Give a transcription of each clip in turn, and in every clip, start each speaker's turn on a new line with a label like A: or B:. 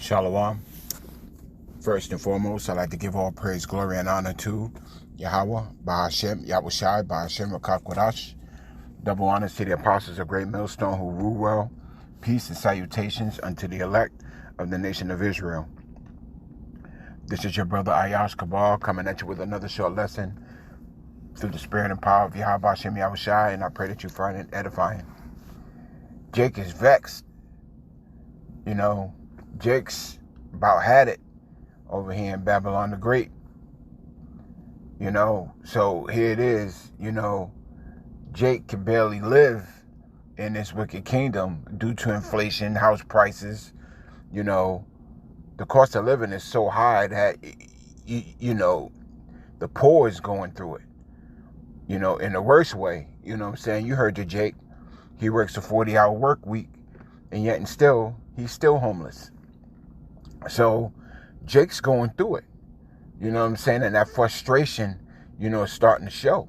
A: Shalom. First and foremost, I'd like to give all praise, glory, and honor to Yahweh, Bahashem, Yahushai, Bahashem, Rakakwadash. Double honors to the apostles of Great Millstone who rule well. Peace and salutations unto the elect of the nation of Israel. This is your brother Ayash Kabal coming at you with another short lesson through the spirit and power of Yahweh, Bahashem, Yahushai, and I pray that you find it edifying. Jake is vexed. Jake's about had it over here in Babylon the Great. So here it is, Jake can barely live in this wicked kingdom due to inflation, house prices. The cost of living is so high that, the poor is going through it, in the worst way. You know what I'm saying? You heard your Jake. He works a 40-hour work week, and yet and still, he's still homeless. So Jake's going through it. You know what I'm saying? And that frustration, is starting to show,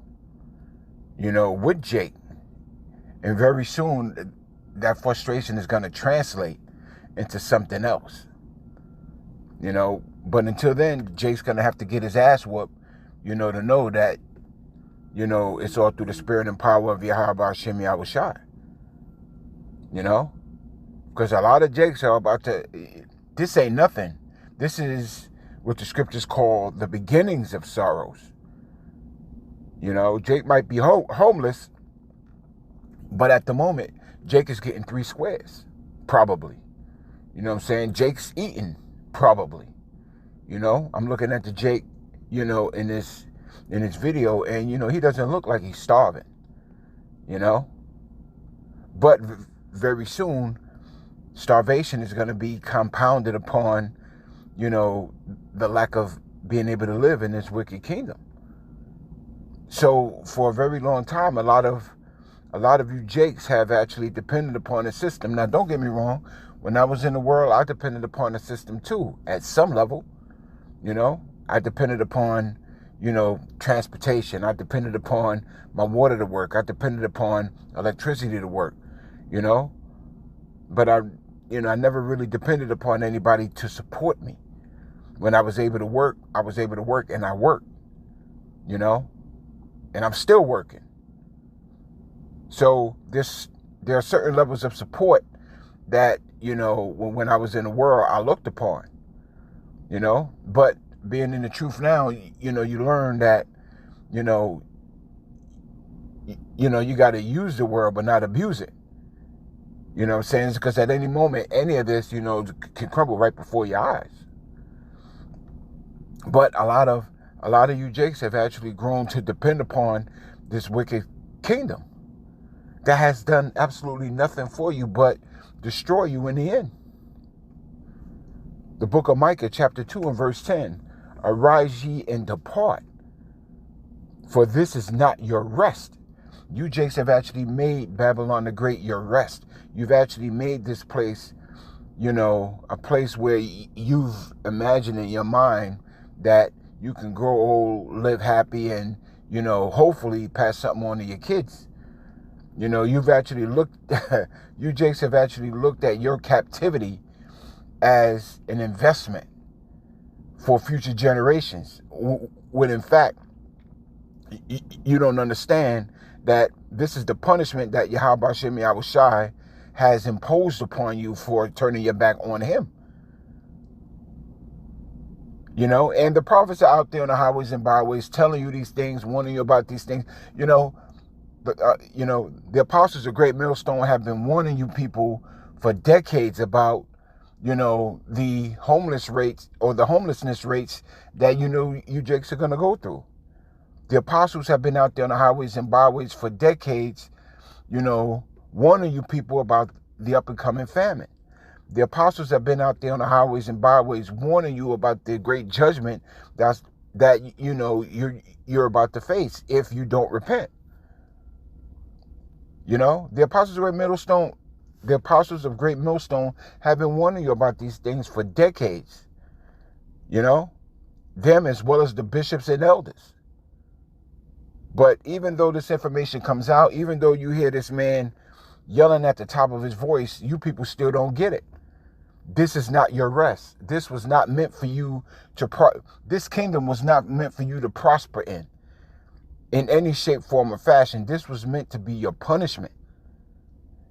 A: with Jake. And very soon, that frustration is going to translate into something else. But until then, Jake's going to have to get his ass whooped, to know that, it's all through the spirit and power of Yahweh Hashem Yahushai. Because a lot of Jakes are about to, this ain't nothing. This is what the scriptures call the beginnings of sorrows. Jake might be homeless, but at the moment, Jake is getting 3 squares, probably. You know what I'm saying? Jake's eating, probably. I'm looking at the Jake, in this video, and, he doesn't look like he's starving, But very soon, starvation is going to be compounded upon, the lack of being able to live in this wicked kingdom. So for a very long time, a lot of you Jakes have actually depended upon the system. Now, don't get me wrong. When I was in the world, I depended upon the system too, at some level. I depended upon, transportation. I depended upon my water to work. I depended upon electricity to work, But I never really depended upon anybody to support me. When I was able to work, and I worked, and I'm still working. So there are certain levels of support that, when I was in the world, I looked upon, but being in the truth now, you learn that, you got to use the world, but not abuse it. You know what I'm saying? Because at any moment, any of this, can crumble right before your eyes. But a lot of you Jakes have actually grown to depend upon this wicked kingdom that has done absolutely nothing for you but destroy you in the end. The book of Micah, chapter 2 and verse 10, arise ye and depart, for this is not your rest. You Jakes have actually made Babylon the Great your rest. You've actually made this place, a place where you've imagined in your mind that you can grow old, live happy, and, hopefully pass something on to your kids. You've actually you Jakes have actually looked at your captivity as an investment for future generations, when in fact, you don't understand that this is the punishment that Yahweh Hashem Yahushai has imposed upon you for turning your back on him. And the prophets are out there on the highways and byways telling you these things, warning you about these things. The apostles of Great Millstone have been warning you people for decades about, the homeless rates or the homelessness rates that, you Jakes are going to go through. The apostles have been out there on the highways and byways for decades, warning you people about the up and coming famine. The apostles have been out there on the highways and byways warning you about the great judgment that you're about to face if you don't repent. The apostles of Great Millstone have been warning you about these things for decades. Them as well as the bishops and elders. But even though this information comes out, even though you hear this man yelling at the top of his voice, you people still don't get it. This is not your rest. This was not meant for you to this kingdom was not meant for you to prosper in any shape, form, or fashion. This was meant to be your punishment.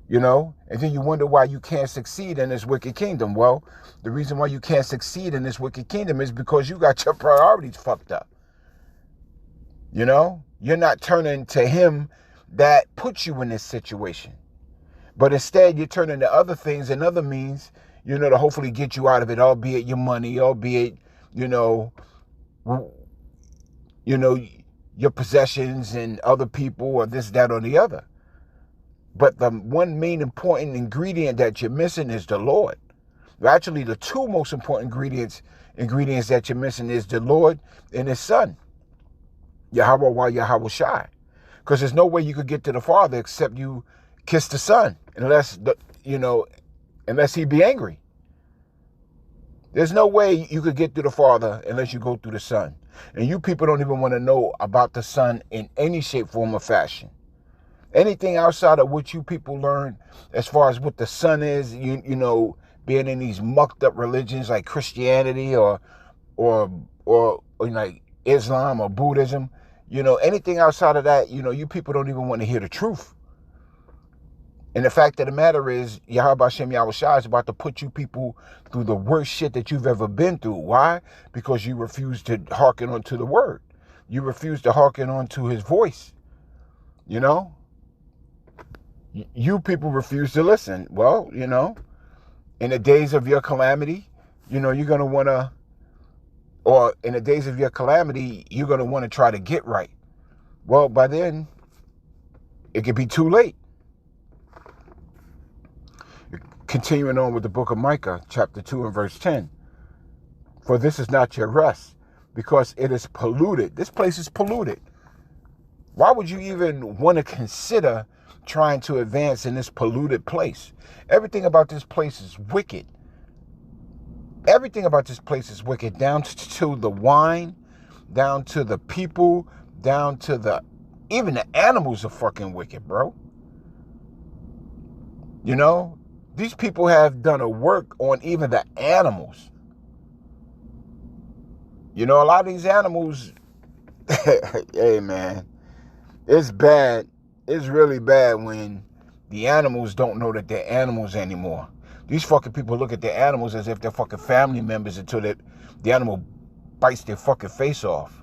A: You know, and then you wonder why you can't succeed in this wicked kingdom. Well, the reason why you can't succeed in this wicked kingdom is because you got your priorities fucked up. You know, you're not turning to him that puts you in this situation, but instead you're turning to other things and other means, you know, to hopefully get you out of it, albeit your money, albeit, you know, your possessions and other people or this, that, or the other. But the one main important ingredient that you're missing is the Lord. Actually, the two most important ingredients that you're missing is the Lord and his son, Yahweh Yahweh Shai. Because there's no way you could get to the Father except you kiss the Son, unless he be angry. There's no way you could get to the Father unless you go through the Son. And you people don't even want to know about the Son in any shape, form, or fashion. Anything outside of what you people learn as far as what the Son is, you know, being in these mucked up religions like Christianity or like Islam or Buddhism, you know, anything outside of that, you know, you people don't even want to hear the truth. And the fact of the matter is, Yahweh Hashem Yahweh Shai is about to put you people through the worst shit that you've ever been through. Why? Because you refuse to hearken onto the word. You refuse to hearken onto his voice. You know? You people refuse to listen. Well, you know, in the days of your calamity, you know, you're going to want to, or in the days of your calamity, you're going to want to try to get right. Well, by then, it could be too late. Continuing on with the book of Micah, chapter 2 and verse 10. For this is not your rest, because it is polluted. This place is polluted. Why would you even want to consider trying to advance in this polluted place? Everything about this place is wicked. Everything about this place is wicked, down to the wine, down to the people, down to even the animals are fucking wicked, bro. You know, these people have done a work on even the animals. You know, a lot of these animals, hey man, it's bad. It's really bad when the animals don't know that they're animals anymore. These fucking people look at their animals as if they're fucking family members until the animal bites their fucking face off.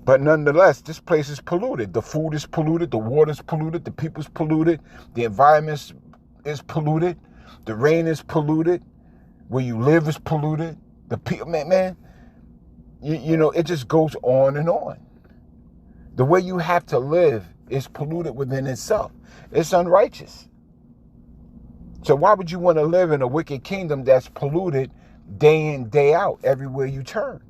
A: But nonetheless, this place is polluted. The food is polluted. The water's polluted. The people's polluted. The environment is polluted. The rain is polluted. Where you live is polluted. The people, man, you know, it just goes on and on. The way you have to live is polluted within itself. It's unrighteous. So why would you want to live in a wicked kingdom that's polluted day in, day out, everywhere you turn?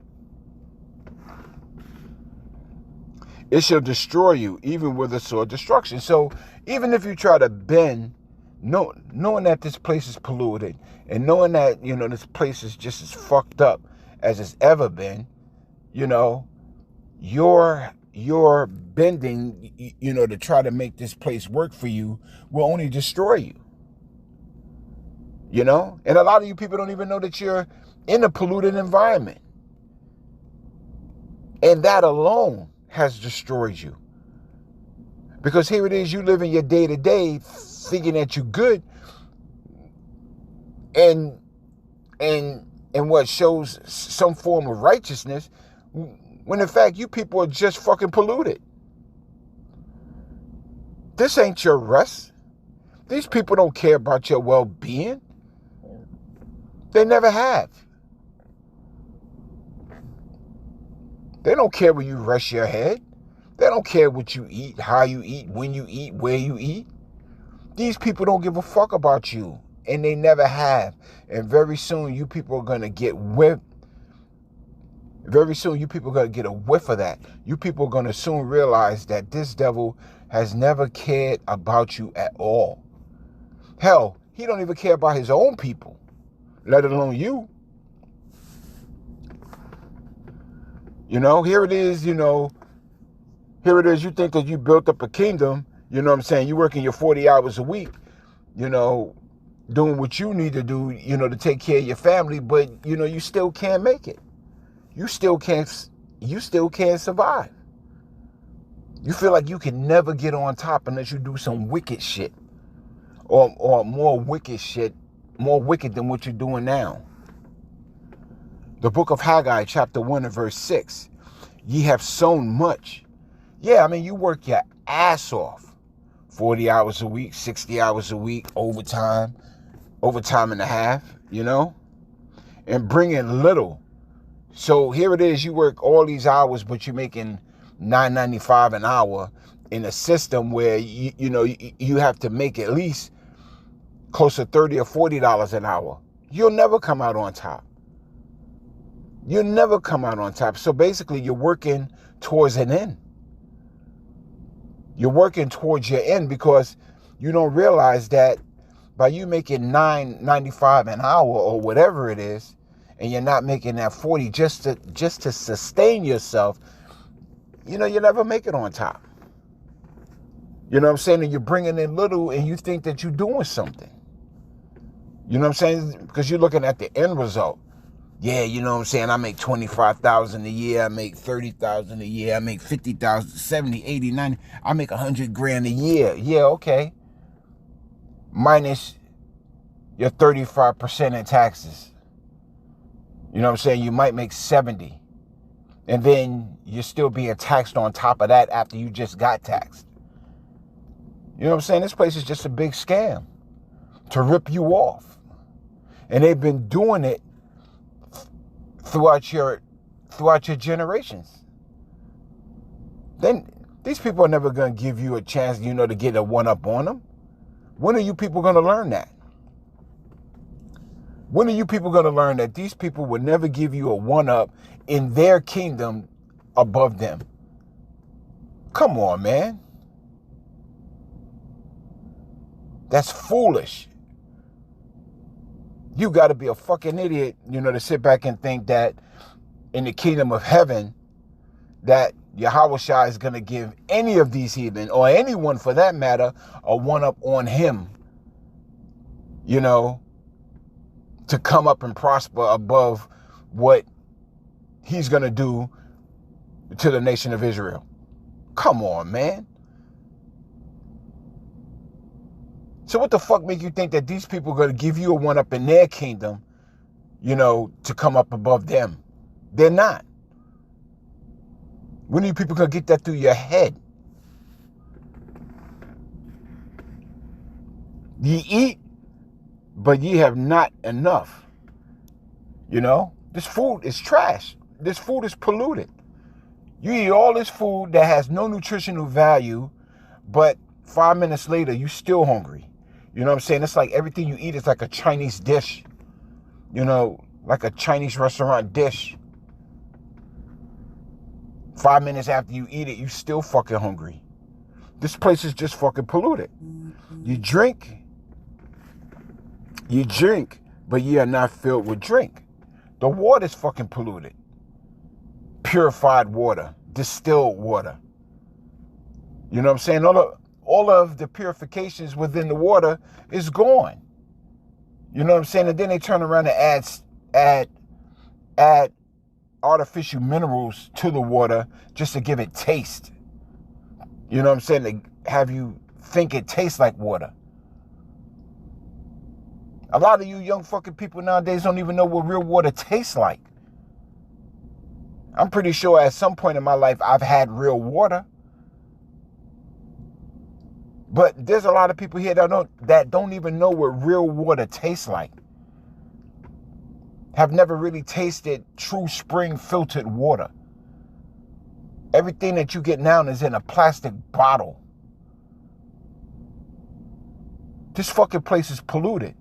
A: It shall destroy you, even with a sword destruction. So even if you try to bend, knowing that this place is polluted, and knowing that, you know, this place is just as fucked up as it's ever been, you know, your bending, you know, to try to make this place work for you will only destroy you. You know? And a lot of you people don't even know that you're in a polluted environment. And that alone has destroyed you. Because here it is, you live in your day-to-day thinking that you're good. And what shows some form of righteousness, when in fact you people are just fucking polluted. This ain't your rest. These people don't care about your well-being. They never have. They don't care where you rest your head. They don't care what you eat, how you eat, when you eat, where you eat. These people don't give a fuck about you, and they never have. And very soon you people are going to get whipped. Very soon you people are going to get a whiff of that. You people are going to soon realize that this devil has never cared about you at all. Hell, he don't even care about his own people, let alone you. You know, here it is, you know, here it is, you think that you built up a kingdom, you know what I'm saying, you working your 40 hours a week, you know, doing what you need to do, to take care of your family, but, you still can't make it. You still can't survive. You feel like you can never get on top unless you do some wicked shit or more wicked shit, more wicked than what you're doing now. The book of Haggai, chapter 1 and verse 6. Ye have sown much. Yeah, I mean, you work your ass off. 40 hours a week, 60 hours a week, overtime and a half, and bring in little. So here it is, you work all these hours, but you're making $9.95 an hour in a system where you have to make at least close to $30 or $40 an hour. You'll never come out on top. You'll never come out on top. So basically, you're working towards an end. You're working towards your end because you don't realize that by you making $9.95 an hour or whatever it is, and you're not making that 40 just to sustain yourself, you never make it on top. You know what I'm saying? And you're bringing in little and you think that you're doing something. You know what I'm saying? Because you're looking at the end result. Yeah, you know what I'm saying? I make $25,000 a year. I make $30,000 a year. I make $50,000, $70,000, $80,000, $90,000. I make $100,000 a year. Yeah, okay. Minus your 35% in taxes. You know what I'm saying? You might make 70. And then you're still being taxed on top of that after you just got taxed. You know what I'm saying? This place is just a big scam to rip you off. And they've been doing it throughout your generations. Then these people are never going to give you a chance, to get a one-up on them. When are you people going to learn that? When are you people going to learn that these people will never give you a one-up in their kingdom above them? Come on, man. That's foolish. You got to be a fucking idiot, to sit back and think that in the kingdom of heaven that Yahushua is going to give any of these heathen, or anyone for that matter, a one-up on him, to come up and prosper above what he's going to do to the nation of Israel. Come on, man. So what the fuck make you think that these people are going to give you a one-up in their kingdom, to come up above them? They're not. When are you people going to get that through your head? Ye eat, but ye have not enough. This food is trash. This food is polluted. You eat all this food that has no nutritional value, but 5 minutes later, you're still hungry. You know what I'm saying? It's like everything you eat is like a Chinese dish. Like a Chinese restaurant dish. 5 minutes after you eat it, you still fucking hungry. This place is just fucking polluted. You drink, but you are not filled with drink. The water's fucking polluted. Purified water, distilled water. You know what I'm saying? All of the purifications within the water is gone. You know what I'm saying? And then they turn around and add artificial minerals to the water just to give it taste. You know what I'm saying? To have you think it tastes like water. A lot of you young fucking people nowadays don't even know what real water tastes like. I'm pretty sure at some point in my life I've had real water. But there's a lot of people here that don't even know what real water tastes like. Have never really tasted true spring filtered water. Everything that you get now is in a plastic bottle. This fucking place is polluted.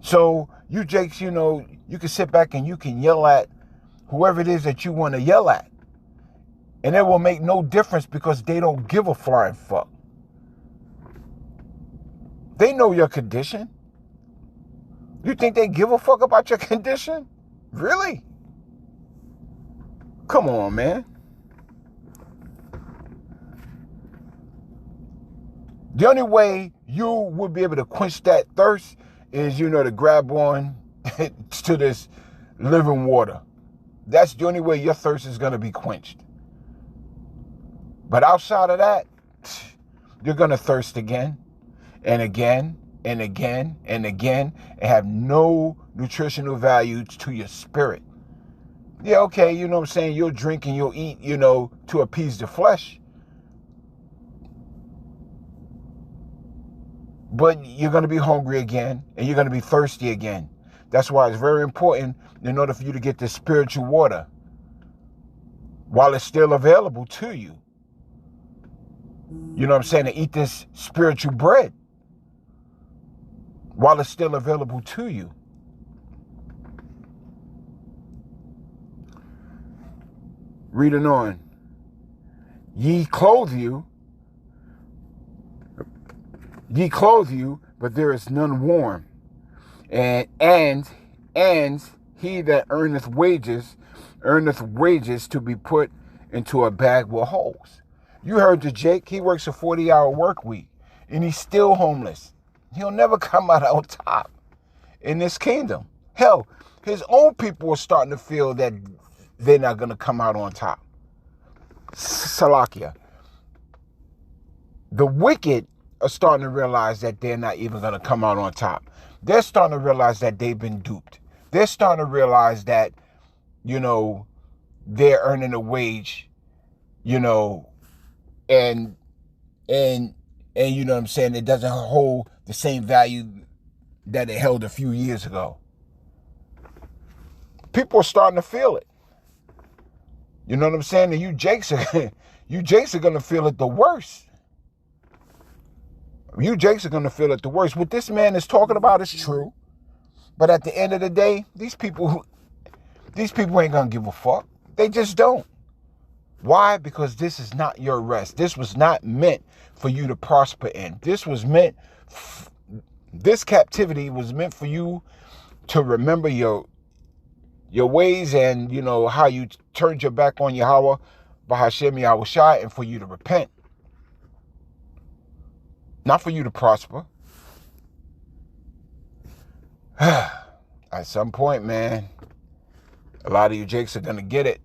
A: So you Jakes, you can sit back and you can yell at whoever it is that you want to yell at. And it will make no difference because they don't give a flying fuck. They know your condition. You think they give a fuck about your condition? Really? Come on, man. The only way you would be able to quench that thirst is, to grab on to this living water. That's the only way your thirst is going to be quenched. But outside of that, you're going to thirst again and again and again and again and have no nutritional value to your spirit. Yeah, okay, you know what I'm saying? You'll drink and you'll eat, to appease the flesh. But you're going to be hungry again and you're going to be thirsty again. That's why it's very important, in order for you to get this spiritual water while it's still available to you. You know what I'm saying? To eat this spiritual bread while it's still available to you. Reading on. Ye clothe you, but there is none warm. And he that earneth wages to be put into a bag with holes. You heard the Jake, he works a 40-hour work week, and he's still homeless. He'll never come out on top in this kingdom. Hell, his own people are starting to feel that they're not going to come out on top. Salakia. The wicked are starting to realize that they're not even going to come out on top. They're starting to realize that they've been duped. They're starting to realize that, they're earning a wage, and you know what I'm saying, it doesn't hold the same value that it held a few years ago. People are starting to feel it. You know what I'm saying? And you Jakes are going to feel it the worst. You Jakes are going to feel it the worst. What this man is talking about is true. But at the end of the day, these people ain't going to give a fuck. They just don't. Why? Because this is not your rest. This was not meant for you to prosper in. This captivity was meant for you to remember your ways and, how you turned your back on Yahweh, Bahashem Yahweh Shai, and for you to repent. Not for you to prosper. At some point, man, a lot of you Jakes are going to get it.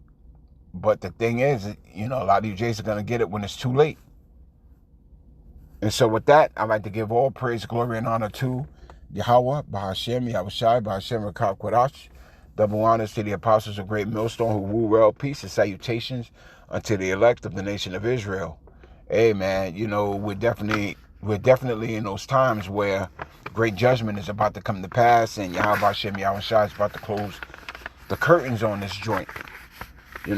A: But the thing is, a lot of you Jakes are going to get it when it's too late. And so with that, I'd like to give all praise, glory, and honor to Yahweh, Bahashem, Yahweh Shai, Bahashem, Rakab Kodash. Double honors to the apostles of Great Millstone who rule world peace, and salutations unto the elect of the nation of Israel. Hey, man, we're definitely in those times where great judgment is about to come to pass, and Yahweh Hashem, Yahweh Shai is about to close the curtains on this joint. And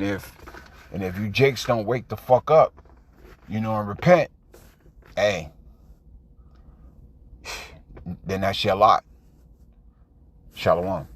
A: if you Jakes don't wake the fuck up, and repent, hey, then that's your lot. Shalom.